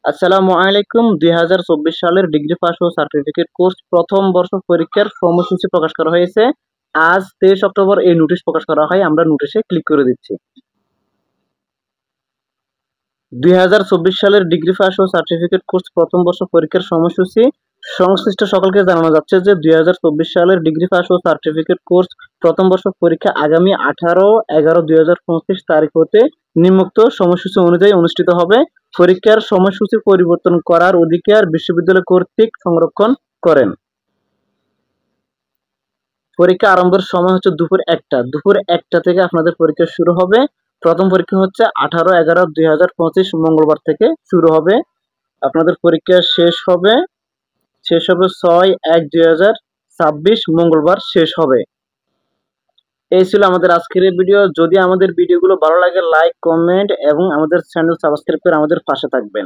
আসসালামু আলাইকুম। 2024 সালের ডিগ্রি পাস ও সার্টিফিকেট কোর্স প্রথম বর্ষ পরীক্ষার সময়সূচি প্রকাশ করা হয়েছে। আজ 23 অক্টোবর এই নোটিশ প্রকাশ করা হয়। আমরা নোটিশে ক্লিক করে দিচ্ছি। 2024 সালের ডিগ্রি পাস ও সার্টিফিকেট কোর্স প্রথম বর্ষ পরীক্ষার সময়সূচি সংশ্লিষ্ট সকলকে জানানো যাচ্ছে যে 2024 সালের ডিগ্রি পাস ও সার্টিফিকেট কোর্স প্রথম বর্ষ পরীক্ষা আগামী 18/11/2025 তারিখ হতে নিম্নোক্ত সময়সূচি অনুযায়ী অনুষ্ঠিত হবে। পরীক্ষার সময়সূচি পরিবর্তন করার অধিকার বিশ্ববিদ্যালয় কর্তৃক সংরক্ষণ করেন। পরীক্ষা আরম্ভের সময় হচ্ছে দুপুর 1টা। দুপুর 1টা থেকে আপনাদের পরীক্ষা শুরু হবে। প্রথম পরীক্ষা হচ্ছে 18/11/2025 মঙ্গলবার থেকে শুরু হবে। আপনাদের পরীক্ষা শেষ হবে 6/1/2026 মঙ্গলবার শেষ হবে। এই ছিল আমাদের আজকের এই ভিডিও। যদি আমাদের ভিডিওগুলো ভালো লাগে লাইক, কমেন্ট এবং আমাদের চ্যানেল সাবস্ক্রাইব করে আমাদের পাশে থাকবেন।